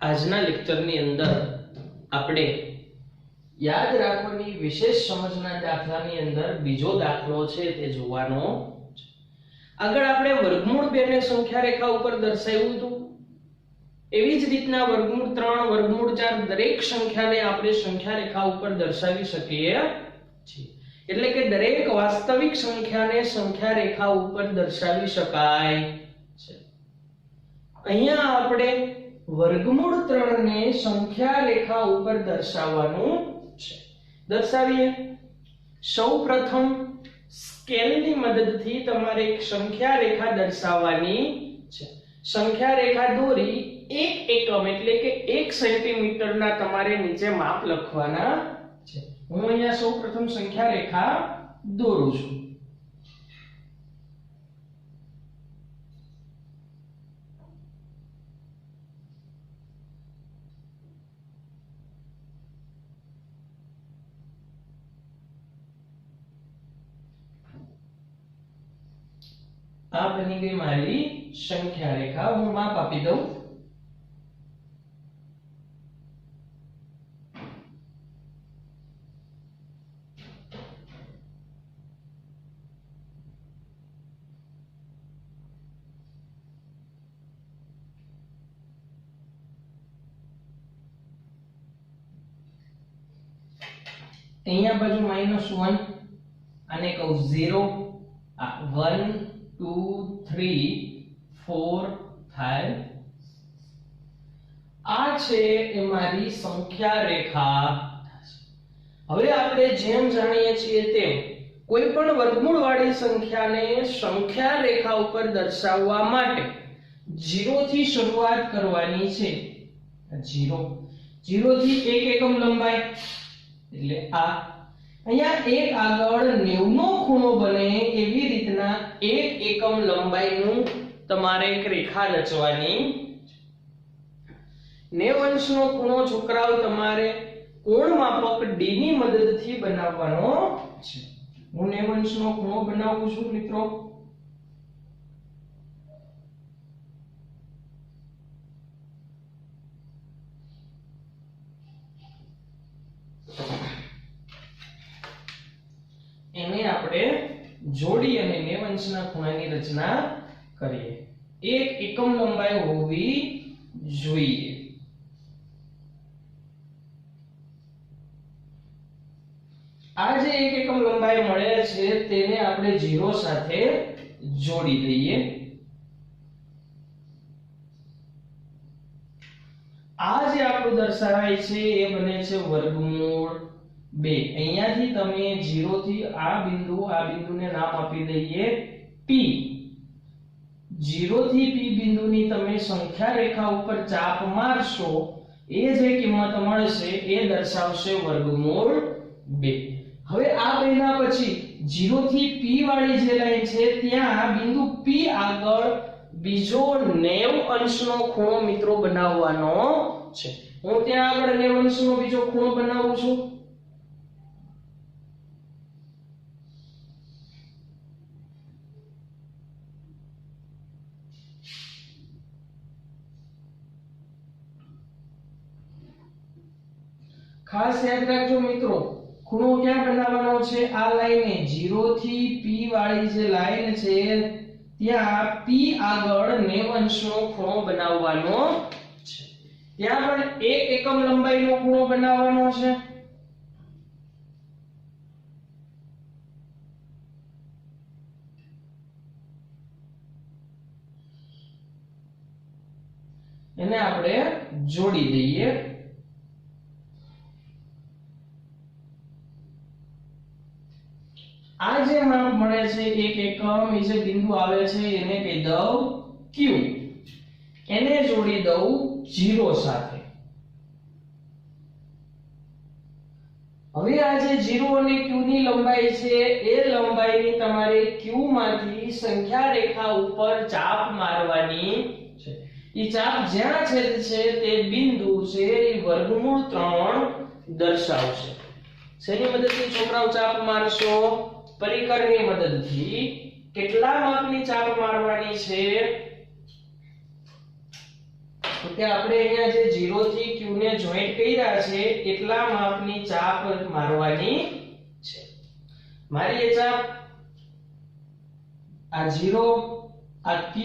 આજના લેક્ચરની અંદર આપણે યાદ રાખવાની વિશેષ સમજના દાખલાની અંદર બીજો દાખલો છે તે જોવાનો છે. આગળ આપણે વર્ગમૂળ 2 ને સંખ્યા રેખા ઉપર દર્શાવ્યું હતું. એવી જ રીતના વર્ગમૂળ 3 વર્ગમૂળ 4 દરેક સંખ્યાને આપણે સંખ્યા રેખા ઉપર દર્શાવી શકીએ છીએ. એટલે કે દરેક વાસ્તવિક સંખ્યાને સંખ્યા રેખા ઉપર દર્શાવી શકાય છે. અહીંયા આપણે વર્ગમૂળ 3 ને સંખ્યા રેખા ઉપર દર્શાવવાનું છે. દર્શાવીએ. સૌપ્રથમ સ્કેલની મદદથી તમારે એક સંખ્યા રેખા દર્શાવવાની છે. સંખ્યા રેખા દોરી 1 એકમ એટલે કે 1 સેન્ટીમીટર ના તમારે નીચે માપ લખવાના છે. હું અહીંયા સૌપ્રથમ સંખ્યા રેખા દોરું છું. આ બની ગઈ મારી સંખ્યા રેખા. હું માપ આપી દઉં. અહીંયા બાજુ -1 આને કહું 0 આ 1 2 3 4 5 આ છે એ મારી સંખ્યા રેખા. હવે આપણે જેમ જાણીએ છીએ તેમ કોઈ પણ વર્ગમૂળ વાળી સંખ્યાને સંખ્યા રેખા ઉપર દર્શાવવા માટે 0 થી શરૂઆત કરવાની છે. 0 થી 1 એકમ લંબાઈ એટલે આ અહીંયા 1 આગળ 90 નો ખૂણો બને એવી રીતના 1 એકમ લંબાઈનું તમારે એક રેખા રચવાની. 90 અંશનો ખૂણો છોકરાઓ તમારે કોણ માપક D ની મદદથી બનાવવાનો છે. હું 90 અંશનો ખૂણો બનાવું છું મિત્રો. એને આપણે જોડી અને 90 અંશના ખૂણાની રચના કરીએ. 1 એકમ લંબાઈ હોવી જોઈએ. આ જે 1 એકમ લંબાઈ મળે છે તેને આપણે 0 સાથે જોડી દઈએ. આ જે આપણું દર્શાવાય છે એ બને છે વર્ગમૂળ 2. અહીંયાથી તમે 0 થી આ બિંદુને નામ આપી દઈએ P. 0 થી P બિંદુની તમે સંખ્યા રેખા ઉપર ચાપ મારશો એ જે કિંમત મળશે એ દર્શાવશે વર્ગમૂળ 2. હવે આ બન્યા પછી 0 થી P વાળી જે લાઈન છે ત્યાં બિંદુ P આગળ બીજો 90 અંશનો ખૂણો મિત્રો બનાવવાનો છે. હું ત્યાં આગળ 90 અંશનો બીજો ખૂણો બનાવું છું. ખાસ યાદ રાખજો મિત્રો, ખૂણો ક્યાં બનાવવાનો છે? આ લાઈને 0 થી P વાળી જે લાઈન છે ત્યાં P આગળ 90 અંશનો ખૂણો બનાવવાનો છે. ત્યાં પણ 1 એકમ લંબાઈનો ખૂણો બનાવવાનો છે. એને આપણે જોડી દઈએ. આ જે માપ મળે છે 1 એકમ એ જે બિંદુ આવે છે એને કહી દઉં Q. એને જોડી દઉં 0 સાથે. હવે આ જે 0 અને Q ની લંબાઈ છે એ લંબાઈની તમારે Q માંથી સંખ્યા રેખા ઉપર ચાપ મારવાની છે. એ ચાપ જ્યાં છેદ છે તે બિંદુ છે એ વર્ગમૂળ 3 દર્શાવશે. શેની મદદથી છોકરાઓ ચાપ મારશો? પરિકરની મદદથી. કેટલા માપની ચાપ મારવાની છે? તો કે આપણે અહીંયા જે 0 થી q ને જોઈન્ટ કર્યા છે એટલા માપની ચાપ મારવાની છે. મારી એ ચાપ આ 0 આ q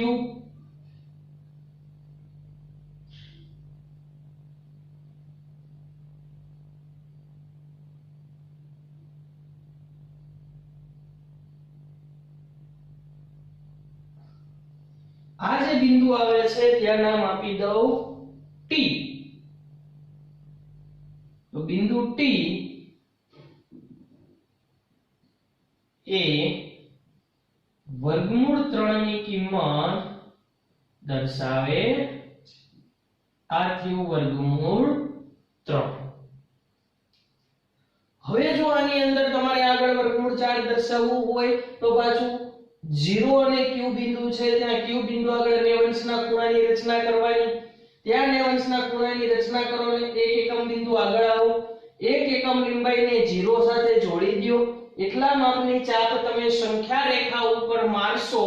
આ જે બિંદુ આવે છે ત્યાં નામ આપી દઉં T. તો બિંદુ T એ વર્ગમૂળ 3 ની કિંમત દર્શાવે. આ થયું વર્ગમૂળ 3. હવે જો આની અંદર તમારે આગળ વર્ગમૂળ 4 દર્શાવવું હોય તો પાછું 0 અને q બિંદુ છે ત્યાં q બિંદુ આગળ 9 અંશના ખૂણાની રચના કરવાની. ત્યાં 9 અંશના ખૂણાની રચના કરો ને એક એકમ બિંદુ આગળ આવો. એક એકમ લંબાઈને 0 સાથે જોડી દો. એટલા માપની ચાપ તમે સંખ્યા રેખા ઉપર મારશો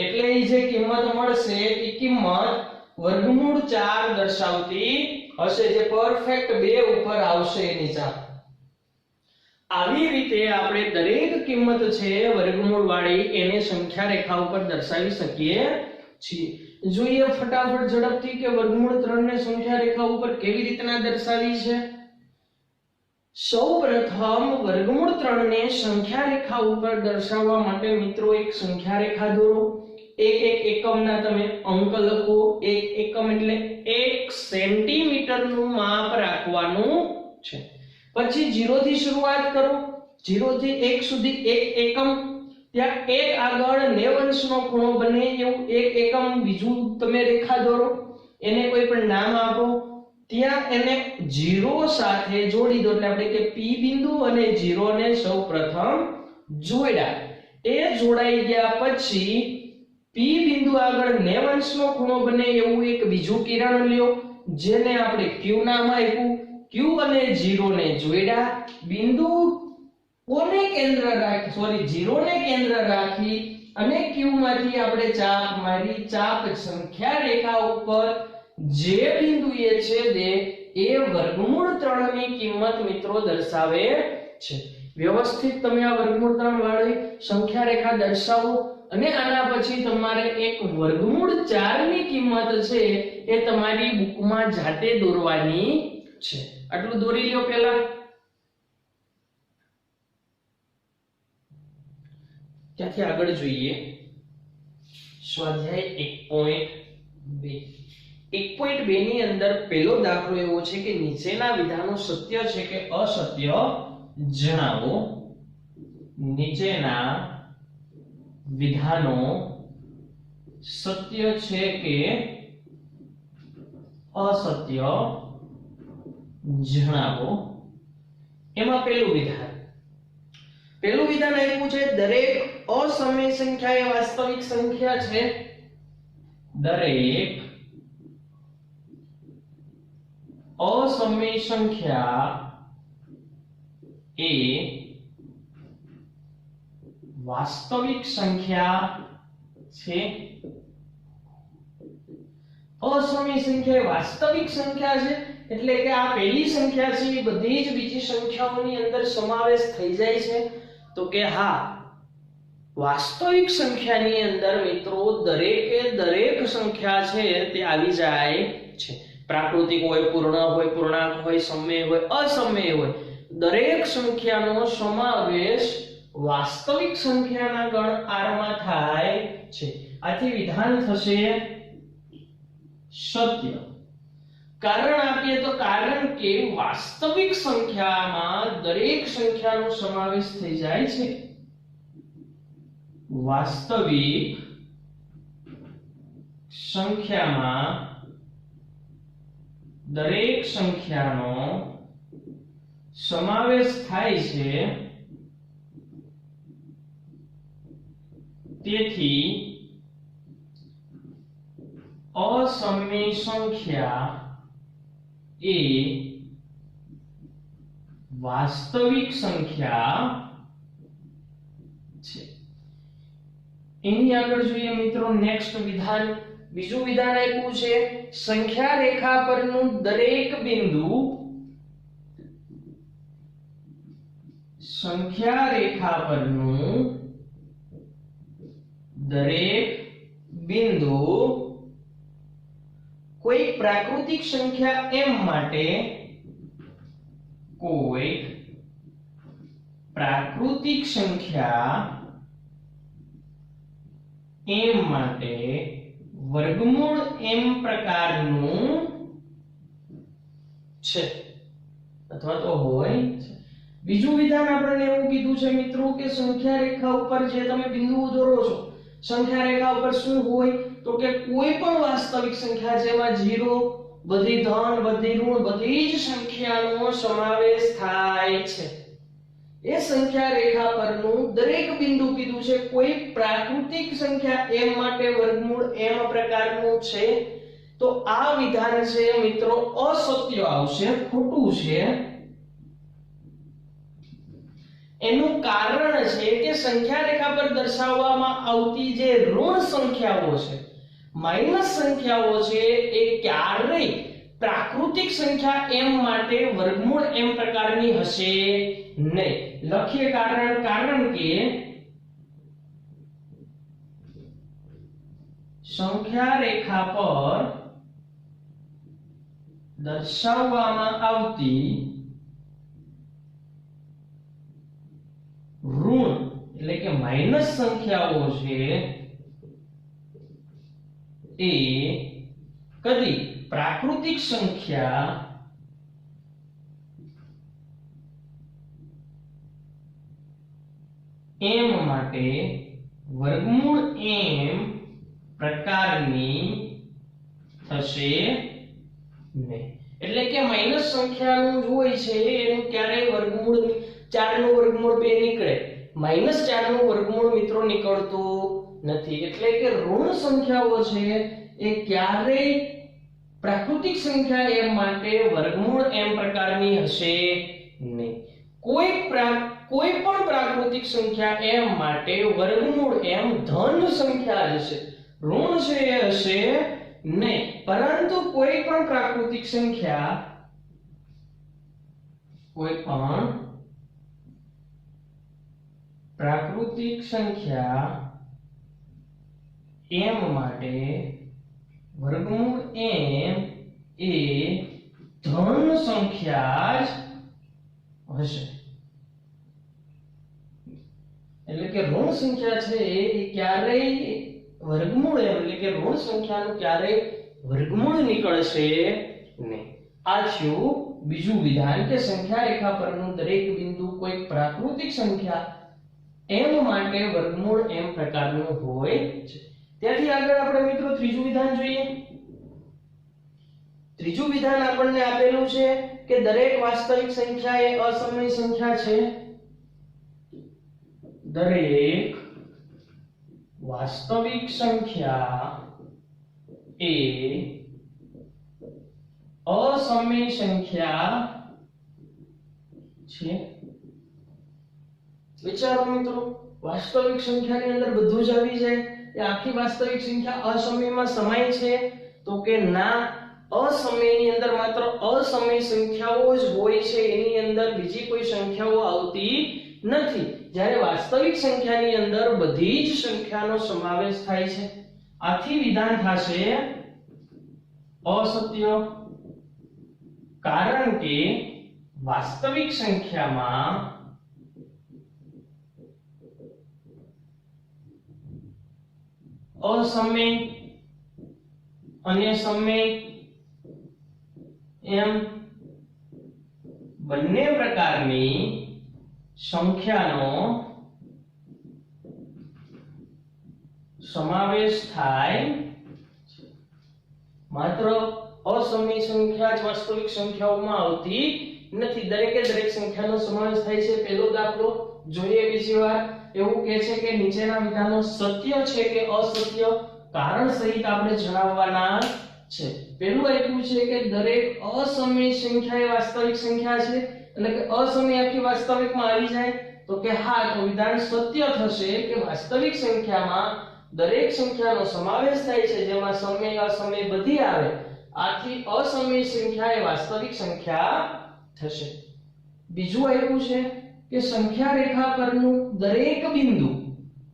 એટલે એ જે કિંમત મળશે એ કિંમત વર્ગમૂળ 4 દર્શાવતી હશે, જે પરફેક્ટ 2 ઉપર આવશે એની ચાપ. આવી રીતે આપણે દરેક કિંમત છે વર્ગમૂળ વાળી એને સંખ્યા રેખા ઉપર દર્શાવી શકીએ છીએ. જોઈએ ફટાફટ ઝડપથી કે વર્ગમૂળ 3 ને સંખ્યા રેખા ઉપર કેવી રીતના દર્શાવી છે. સૌપ્રથમ વર્ગમૂળ 3 ને સંખ્યા રેખા ઉપર દર્શાવવા માટે મિત્રો એક સંખ્યા રેખા દોરો. એક એક એકમના તમે અંક લખો. એક એકમ એટલે 1 સેન્ટીમીટર નું માપ રાખવાનું છે. પછી 0 થી શરૂઆત કરો. 0 થી 1 સુધી એક એકમ. ત્યાં એક આગળ 9 અંશનો ખૂણો બને એવું એક એકમ બીજું તમે રેખા દોરો. એને કોઈ પણ નામ આપો. ત્યાં એને 0 સાથે જોડી દો. એટલે આપણે કે P બિંદુ અને 0 ને સૌપ્રથમ જોડ્યા. એ જોડાઈ ગયા પછી P બિંદુ આગળ 9 અંશનો ખૂણો બને એવું એક બીજું કિરણ લ્યો, જેને આપણે Q નામ આપ્યું. q અને 0 ને જોડ્યા. બિંદુ કોને કેન્દ્ર રાખી 0 ને કેન્દ્ર રાખી અને q માંથી આપણે ચાપ મારી. ચાપ સંખ્યા રેખા ઉપર જે બિંદુ એ છેદે એ વર્ગમૂળ 3 ની કિંમત મિત્રો દર્શાવે છે. વ્યવસ્થિત તમે આ વર્ગમૂળ 3 વાળી સંખ્યા રેખા દર્શાવો અને આના પછી તમારે એક વર્ગમૂળ 4 ની કિંમત છે એ તમારી બુકમાં જાતે દોરવાની છે. આટલું દોરી લ્યો પહેલા. ત્યાંથી આગળ જોઈએ સ્વાધ્યાય 1.2. 1.2 ની અંદર પહેલો દાખલો એવો છે કે નીચેના વિધાનો સત્ય છે કે અસત્ય જણાવો. નીચેના વિધાનો સત્ય છે કે અસત્ય જણાવો. એમાં પહેલું વિધાન આપ્યું છે દરેક અસમય સંખ્યા એ વાસ્તવિક સંખ્યા છે. દરેક અસમય સંખ્યા એ વાસ્તવિક સંખ્યા છે. અસમય સંખ્યા એ વાસ્તવિક સંખ્યા છે એટલે કે આ પહેલી સંખ્યા છે એ બધી જ બીજી સંખ્યાઓની અંદર સમાવેશ થઈ જાય છે. તો કે હા, વાસ્તવિક સંખ્યાની અંદર મિત્રો દરેકે દરેક સંખ્યા છે તે આવી જાય છે. પ્રાકૃતિક હોય, પૂર્ણ હોય, પૂર્ણાંક હોય, સમય હોય, અસમય હોય, દરેક સંખ્યાનો સમાવેશ વાસ્તવિક સંખ્યાના ગણ R માં થાય છે. આથી વિધાન થશે સત્ય. કારણ આપીએ તો કારણ કે વાસ્તવિક સંખ્યામાં દરેક સંખ્યાનો સમાવેશ થઈ જાય છે. વાસ્તવિક સંખ્યામાં દરેક સંખ્યાનો સમાવેશ થાય છે. તેથી અસમય સંખ્યા એ વાસ્તવિક સંખ્યા છે. એની આગળ જોઈએ મિત્રો નેક્સ્ટ વિધાન. બીજું વિધાન આપ્યું છે સંખ્યા રેખા પરનું દરેક બિંદુ સંખ્યા રેખા પરનું દરેક બિંદુ કોઈ પ્રાકૃતિક સંખ્યા m માટે કોઈ પ્રાકૃતિક સંખ્યા m માટે વર્ગમૂળ m પ્રકારનું છે અથવા તો હોય છે. બીજું વિધાન આપણને એવું કીધું છે મિત્રો કે સંખ્યા રેખા ઉપર જે તમે બિંદુઓ દોરો છો સંખ્યા રેખા ઉપર શું હોય તો કે કોઈ પણ વાસ્તવિક સંખ્યા જેમાં 0 બધી ધન બધી ઋણ બધી જ સંખ્યાનો સમાવેશ થાય છે. એ સંખ્યા રેખા પરનું દરેક બિંદુ કીધું છે કોઈ પ્રાકૃતિક સંખ્યા m માટે વર્ગમૂળ m પ્રકારનું છે. તો આ વિધાન છે મિત્રો અસત્ય આવશે, ખોટું છે. એનું કારણ છે કે સંખ્યા રેખા પર દર્શાવવામાં આવતી જે ઋણ સંખ્યાઓ છે માઈનસ સંખ્યાઓ છે એ ક્યારેય પ્રાકૃતિક સંખ્યા m માટે વર્ગમૂળ m પ્રકારની હશે નહીં. લખીએ કારણ કે સંખ્યા રેખા પર દર્શાવવામાં આવતી ઋણ એટલે કે માઈનસ સંખ્યાઓ છે એ કદી પ્રાકૃતિક સંખ્યા m માટે વર્ગમૂળ m પ્રકારની થશે નહીં. એટલે કે માઈનસ સંખ્યાનું હોય છે એનું ક્યારેય વર્ગમૂળ 4 નું વર્ગમૂળ 2 નીકળે, -4 નું વર્ગમૂળ મિત્રો નીકળતું નથી. એટલે કે ઋણ સંખ્યાઓ છે એ ક્યારેય પ્રાકૃતિક સંખ્યા m માટે વર્ગમૂળ m પ્રકારની હશે નહીં. કોઈ પણ પ્રાકૃતિક સંખ્યા m માટે વર્ગમૂળ m ધન સંખ્યા હશે, ઋણ છે એ હશે નહીં. પરંતુ કોઈ પણ પ્રાકૃતિક સંખ્યા m માટે વર્ગમૂળ m એ ધન સંખ્યા જ હશે. એટલે કે ઋણ સંખ્યા છે એ ક્યારેય વર્ગમૂળ એટલે કે ઋણ સંખ્યાનું ક્યારેય વર્ગમૂળ નીકળશે નહીં. આ થયું બીજું વિધાન કે સંખ્યા રેખા પરનું દરેક બિંદુ કોઈ પ્રાકૃતિક સંખ્યા m માટે વર્ગમૂળ m પ્રકારનું હોય છે. ત્યાંથી આગળ આપણે મિત્રો ત્રીજું વિધાન જોઈએ. ત્રીજું વિધાન આપણને આપેલું છે કે દરેક વાસ્તવિક સંખ્યા એ અસમય સંખ્યા છે. દરેક વાસ્તવિક સંખ્યા એ અસમય સંખ્યા છે. વિચારો મિત્રો, વાસ્તવિક સંખ્યાની અંદર બધું જ આવી જાય. એ આખી વાસ્તવિક સંખ્યા અસમયમાં સમાય છે તો કે ના, અસમયની અંદર માત્ર અસમય સંખ્યાઓ જ હોય છે, એની અંદર બીજી કોઈ સંખ્યાઓ આવતી નથી. જ્યારે વાસ્તવિક સંખ્યાની અંદર બધી જ સંખ્યાનો સમાવેશ થાય છે. આથી વિધાન થશે અસત્ય. કારણ કે વાસ્તવિક સંખ્યામાં અસમય અને સમય એમ બંને પ્રકારની સંખ્યાનો સમાવેશ થાય. માત્ર અસમય સંખ્યા જ વાસ્તવિક સંખ્યાઓમાં આવતી નથી, દરેકે દરેક સંખ્યાનો સમાવેશ થાય છે. પહેલો દાખલો જોઈએ બીજી વાર. એવું કહે છે કે નીચેના વિધાનો સત્ય છે કે અસત્ય, કારણ સહિત આપણે જણાવવાના છે. પહેલું આપ્યું છે કે દરેક અસમય સંખ્યા એ વાસ્તવિક સંખ્યા છે, એટલે કે અસમય આખી વાસ્તવિકમાં આવી જાય તો કે હા, તો વિધાન સત્ય થશે કે વાસ્તવિક સંખ્યામાં દરેક સંખ્યાનો સમાવેશ થાય છે, જેમાં સમય અસમય બધી આવે આથી અસમય સંખ્યા એ વાસ્તવિક સંખ્યા થશે. બીજું આવ્યું છે કે સંખ્યા રેખા પરનું દરેક બિંદુ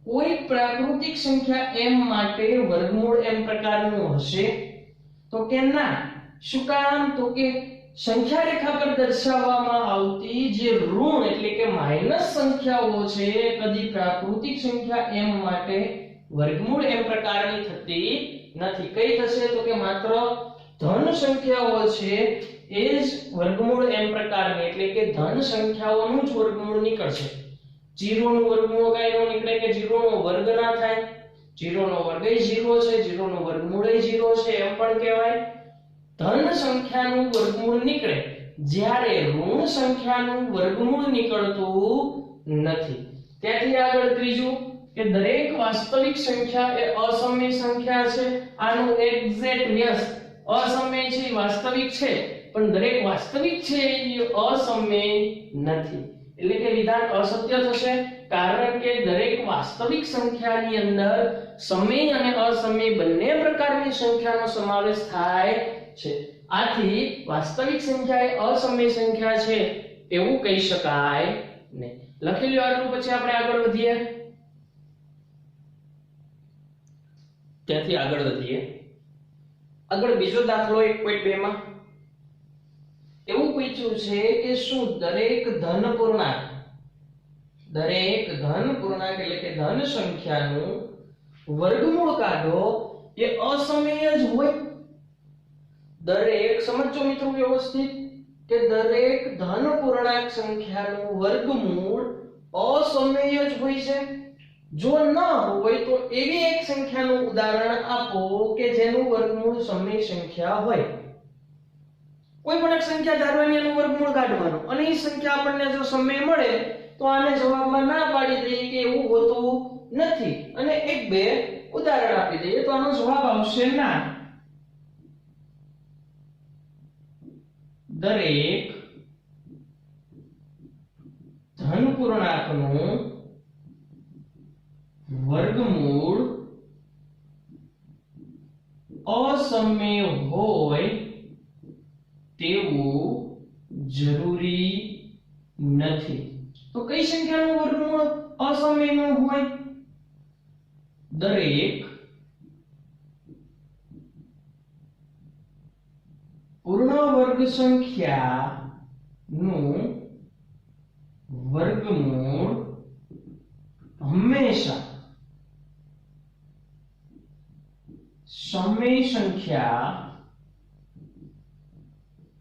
કોઈ પ્રાકૃતિક સંખ્યા m માટે વર્ગમૂળ m પ્રકારનું હશે. તો કે ના. શું કામ? તો કે સંખ્યા રેખા પર દર્શાવવામાં આવતી જે ઋણ એટલે કે માઈનસ સંખ્યાઓ છે કદી પ્રાકૃતિક સંખ્યા m માટે વર્ગમૂળ m પ્રકારની થતી નથી. કઈ થશે? તો કે માત્ર ધન સંખ્યાઓ છે એ જ વર્ગમૂળ m પ્રકારની એટલે કે ધન સંખ્યાઓનું જ વર્ગમૂળ નીકળશે. 0 નું વર્ગમૂળ કાઈ ન નીકળે કે 0 નો વર્ગ ના થાય. 0 નો વર્ગ એ 0 છે, 0 નો વર્ગમૂળ એ 0 છે એમ પણ કહેવાય. ધન સંખ્યાનું વર્ગમૂળ નીકળે જ્યારે ઋણ સંખ્યાનું વર્ગમૂળ નીકળતું નથી. ત્યાંથી આગળ ત્રીજું કે દરેક વાસ્તવિક સંખ્યા એ અસમય સંખ્યા છે. આનું એક્ઝેક્ટ યસ અસમય છે વાસ્તવિક છે પણ દરેક વાસ્તવિક છે એ અસમય નથી. એટલે કે વિધાન અસત્ય થશે કારણ કે દરેક વાસ્તવિક સંખ્યાની અંદર સમય અને અસમય બંને પ્રકારની સંખ્યાનો સમાવેશ થાય છે. આથી વાસ્તવિક સંખ્યા એ અસમય સંખ્યા છે એવું કહી શકાય નહીં. લખી લ્યો આટલું, પછી આપણે આગળ વધીએ. ત્યાંથી આગળ વધીએ. આગળ બીજો દાખલો 1.2 માં એવું પૂછ્યું છે કે શું દરેક ધન પૂર્ણાંક એટલે કે ધન સંખ્યાનું વર્ગમૂળ કાઢો એ અસમય જ હોય. દરેક સમજો મિત્રો વ્યવસ્થિત કે દરેક ધન પૂર્ણાંક સંખ્યાનું વર્ગમૂળ અસમય જ હોય છે. જો ન હોય તો એવી એક સંખ્યાનું ઉદાહરણ આપો કે જેનું વર્ગમૂળ સમય સંખ્યા હોય. કોઈ પણ એક સંખ્યા ધારવાની એનું વર્ગમૂળ કાઢવાનું અને એ સંખ્યા આપણને જો સમય મળે તો આને જવાબમાં ના પાડી દઈએ કે એવું હોતું નથી અને એક બે ઉદાહરણ આપી દઈએ તો આનો જવાબ આવશે ના. દરેક ધન પૂર્ણાંકનું વર્ગમૂળ અસમય હોય તેવું જરૂરી નથી. તો કઈ સંખ્યાનું વર્ગમૂળ અસમયનું હોય? દરેક પૂર્ણ વર્ગ સંખ્યાનું વર્ગમૂળ હંમેશા સમય સંખ્યા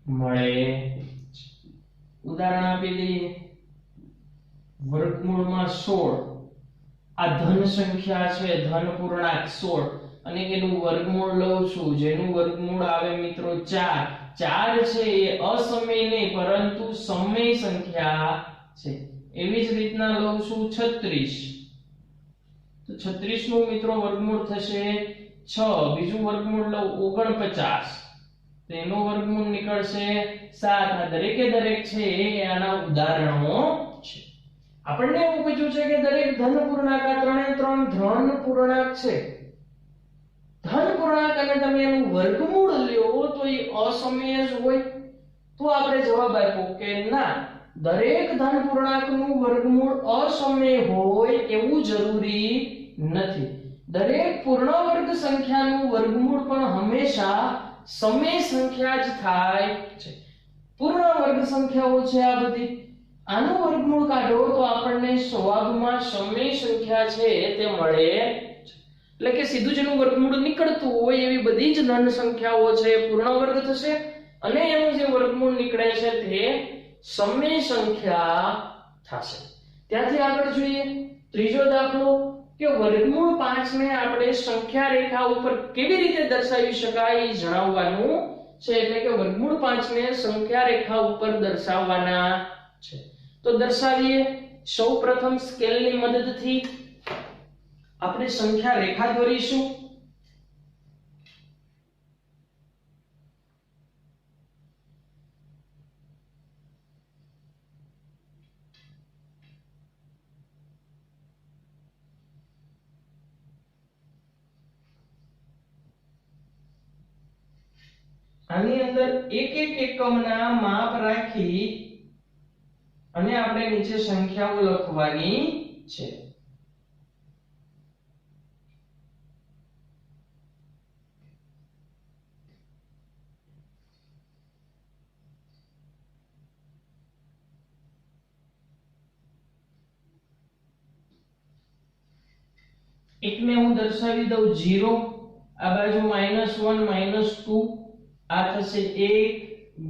મળે. ઉદાહરણ આપી દઈએ. વર્ગમૂળમાં 16 આ ધન સંખ્યા છે, ધન પૂર્ણાંક 16 અને એનું વર્ગમૂળ લઉં છું જેનું વર્ગમૂળ આવે મિત્રો 4. 4 છે એ અસમય નહીં પરંતુ સમય સંખ્યા છે. એવી જ રીતના લઉં છું 36 તો 36 નું મિત્રો વર્ગમૂળ થશે 6. બીજું વર્ગમૂળ લઉં 49 તો એનો વર્ગમૂળ નીકળશે 7. આ દરેકે દરેક છે એ આના ઉદાહરણો છે. આપણને એવું પૂછ્યું છે કે દરેક ધન પૂર્ણાંક આ ત્રણે ત્રણ ધન પૂર્ણાંક છે. ધન પૂર્ણાંક અને તમે એનું વર્ગમૂળ લ્યો તો એ અસમય જ હોય. તો આપણે જવાબ આપ્યો કે ના, દરેક ધન પૂર્ણાંકનું વર્ગમૂળ અસમય હોય એવું જરૂરી નથી. દરેક પૂર્ણ વર્ગ સંખ્યાનું વર્ગમૂળ પણ હંમેશા સમય સંખ્યા જ થાય છે. પૂર્ણ વર્ગ સંખ્યાઓ છે આ બધી. આનું વર્ગમૂળ કાઢો તો આપણને જવાબમાં સમય સંખ્યા છે તે મળે. એટલે કે સીધું જેનું વર્ગમૂળ નીકળતું હોય એવી બધી જ ધન સંખ્યાઓ છે પૂર્ણ વર્ગ થશે અને એનું જે વર્ગમૂળ નીકળે છે તે સમય સંખ્યા થશે. ત્યાંથી આગળ જોઈએ ત્રીજો દાખલો કે વર્ગમૂળ 5 ને આપણે સંખ્યા રેખા ઉપર કેવી રીતે દર્શાવી શકાય એ જણાવવાનું છે. એટલે કે વર્ગમૂળ 5 ને સંખ્યા રેખા ઉપર દર્શાવવાના છે. તો દર્શાવીએ. સૌપ્રથમ સ્કેલની મદદથી આપણે સંખ્યા રેખા દોરીશું. આની અંદર એક એક એકમના માપ રાખી અને આપણે નીચે સંખ્યાઓ લખવાની છે. એકને હું દર્શાવી દઉં 0, આ બાજુ -1 -2, આ થશે 1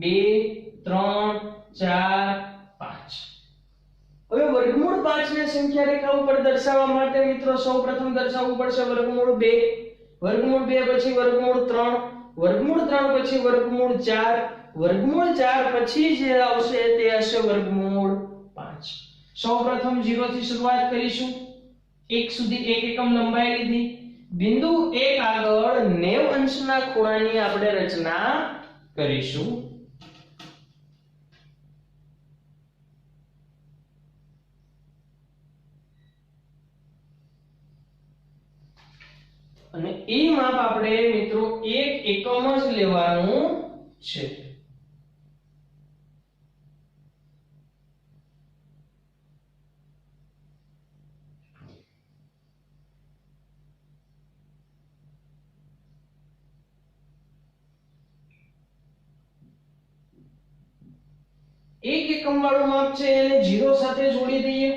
2 3 4 5. હવે વર્ગમૂળ 5 ને સંખ્યા રેખા ઉપર દર્શાવવા માટે મિત્રો સૌપ્રથમ દર્શાવવું પડશે વર્ગમૂળ 2, વર્ગમૂળ 2 પછી વર્ગમૂળ 3, વર્ગમૂળ 3 પછી વર્ગમૂળ 4, વર્ગમૂળ 4 પછી જે આવશે તે હશે વર્ગમૂળ 5. સૌપ્રથમ 0 થી શરૂઆત કરીશું. 1 સુધી એક એકમ લંબાઈ લીધી. બિંદુ 1 આગળ 90 અંશના ખૂણાની આપણે રચના કરીશું. અને એ માપ આપણે મિત્રો એક એકમ જ લેવાનું છે. એક એકમ વાળું માપ છે એને 0 સાથે જોડી દઈએ.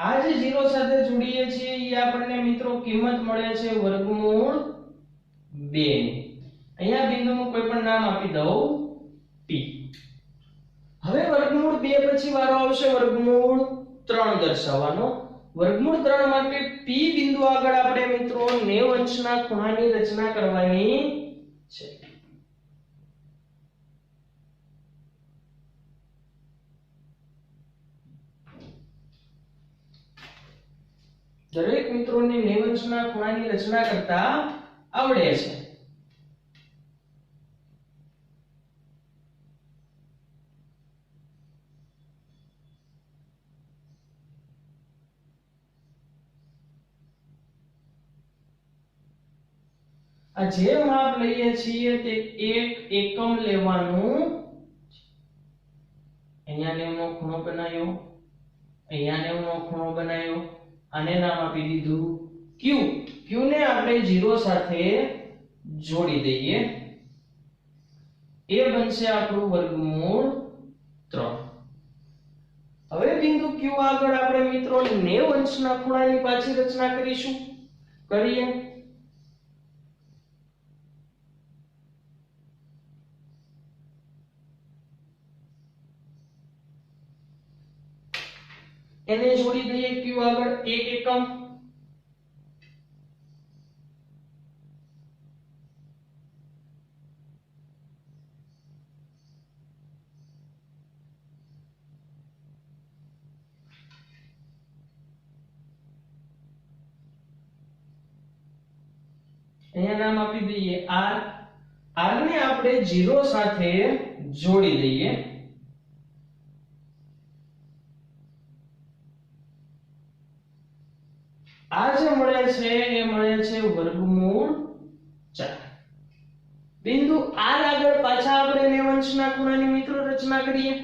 આ જે 0 સાથે જોડીએ છીએ એ આપણને મિત્રો કિંમત મળે છે વર્ગમૂળ 2 ની. અહીંયા બિંદુનું કોઈ પણ નામ આપી દઉં p. હવે વર્ગમૂળ 2 પછી વારો આવશે વર્ગમૂળ 3 દર્શાવવાનો. વર્ગમૂળ 3 માટે p બિંદુ આગળ આપણે મિત્રો 90 અંશના ખૂણાની રચના કરવાની છે. દરેક મિત્રોને 90 અંશના ખૂણાની રચના કરતા આવડે છે. આ જે માપ લઈએ છીએ તે એક એકમ લેવાનું. અહીંયા 90 નો ખૂણો બનાવ્યો, અહીંયા 90 નો ખૂણો બનાવ્યો, આને નામ આપી દીધું q. q ને આપણે 0 સાથે જોડી દઈએ. એ બનશે આપણું વર્ગમૂળ 3. હવે બિંદુ q આગળ આપણે મિત્રો 90 અંશના ખૂણાની પાછી રચના કરીશું. કરીએ. એને જોડી દઈએ q આગળ એક એકમ. અહીંયા નામ આપી દઈએ r. r ને આપણે 0 સાથે જોડી દઈએ. આ જે મળે છે એ મળે છે વર્ગમૂળ 4. બિંદુ r આગળ પાછા આપણે 90 અંશના ખૂણાની મિત્રો રચના કરીએ.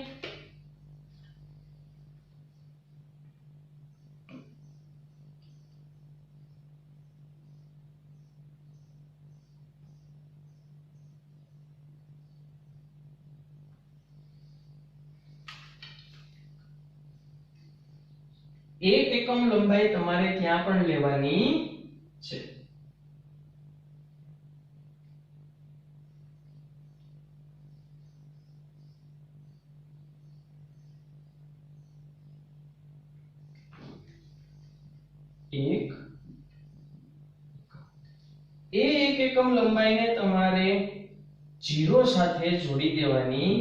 એક એકમ લંબાઈ તમારે ત્યાં પણ લેવાની છે. એક એકમ લંબાઈને તમારે 0 સાથે જોડી દેવાની.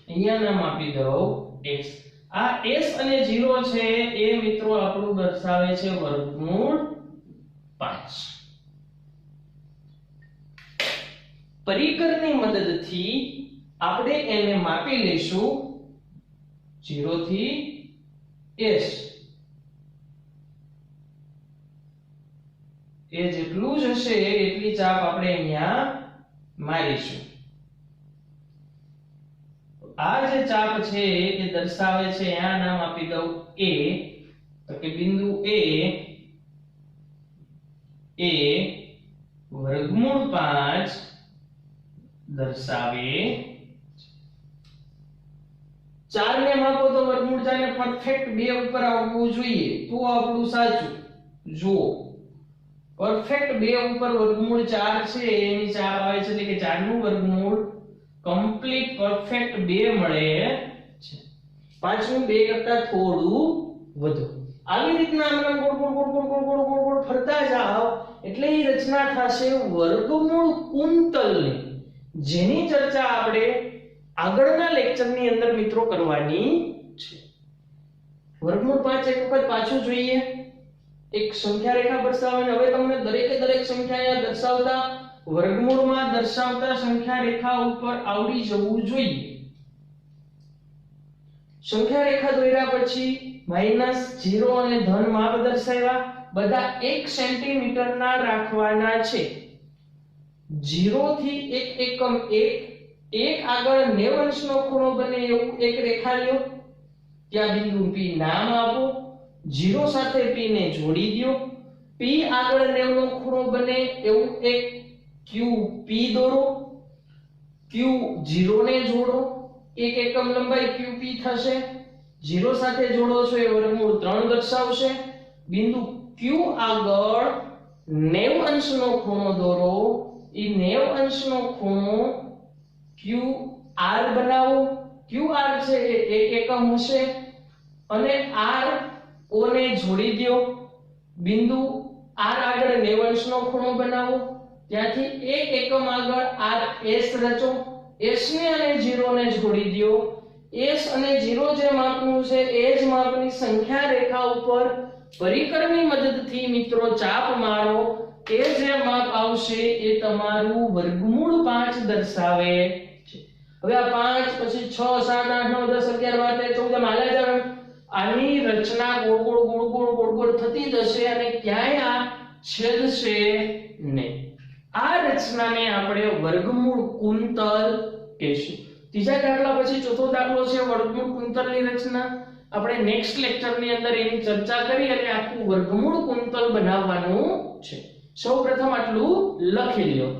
અહીંયા નામ આપી દઉં x. આ s અને 0 છે એ મિત્રો આપણું દર્શાવે છે વર્ગમૂળ 5. પરિકરની મદદથી આપણે એને માપી લઈશું 0 થી s. એ જેટલું જ હશે એટલી ચાપ આપણે અહીંયા મારીશું. આ જે ચાપ છે એ દર્શાવે છે, આ નામ આપી દઉં A, તો કે બિંદુ A એ વર્ગમૂળ 5 દર્શાવે. 4 ને માપો તો વર્ગમૂળ 4 ને પરફેક્ટ 2 ઉપર આવવું જોઈએ તો આપણું સાચું. જુઓ પરફેક્ટ 2 ઉપર વર્ગમૂળ 4 છે એની ચાપ આવે છે, એટલે કે 4 નું વર્ગમૂળ કમ્પ્લીટ પરફેક્ટ 2 મળે છે. 5 નું 2 કરતા થોડું વધુ. આવી રીતના આપણે ગોળ ગોળ ગોળ ગોળ ગોળ ગોળ ગોળ ગોળ ફરતા જાઓ એટલે એ રચના થશે વર્ગમૂળ કુંતલની, જેની ચર્ચા આપણે આગળના લેક્ચરની અંદર મિત્રો કરવાની છે. વર્ગમૂળ 5 એક વખત પાછું જોઈએ. એક સંખ્યા રેખા દર્શાવવાની. હવે તમને દરેકે દરેક સંખ્યા દર્શાવતા વર્ગમૂળમાં દર્શાવતા સંખ્યા રેખા ઉપર આવડી જવું જોઈએ. સંખ્યા રેખા દોર્યા પછી માઈનસ, 0 અને ધન માપ દર્શાવ્યા. બધા 1 સેન્ટીમીટર ના રાખવાના છે. 0 થી 1 એકમ 1 આગળ 90 અંશનો ખૂણો બને એવું એક રેખા લ્યો. ત્યાં બિંદુ P નામ આપો. 0 સાથે P ને જોડી દો. P આગળ 90 નો ખૂણો બને એવું એક QP દોરો. Q0 ને જોડો. 1 એકમ લંબાઈ QP થશે. 0 સાથે જોડો છો એ વર્ગમૂળ 3 દર્શાવશે. બિંદુ Q આગળ 90 અંશનો ખૂણો દોરો. એ 90 અંશનો ખૂણો QR બનાવો. QR છે એ 1 એકમ હશે અને R O ને જોડી દો. બિંદુ R આગળ 90 અંશનો ખૂણો બનાવો. ત્યાંથી 1 એકમ આગળ RS રચો. S ને અને 0 ને જોડી દો. S અને 0 જે માપનું છે એ જ માપની સંખ્યા રેખા ઉપર પરિકરની મદદથી મિત્રો ચાપ મારો. એ જે માપ આવશે એ તમારું વર્ગમૂળ 5 દર્શાવે છે. હવે આ 5 પછી 6 7 8 9 10 11 12 13 14 હાલ્યા જાવ. આની રચના ગોળ ગોળ ગોળ ગોળ ગોળ ગોળ થતી જશે અને ક્યાંય આ છેદશે નહીં. આ રચનાને આપણે વર્ગમૂળ કુંતલ કહીશું. ત્રીજા દાખલા પછી ચોથો દાખલો છે વર્ગમૂળ કુંતલની રચના. આપણે નેક્સ્ટ લેક્ચરની અંદર એની ચર્ચા કરી અને આખું વર્ગમૂળ કુંતલ બનાવવાનું છે. સૌપ્રથમ આટલું લખી લ્યો.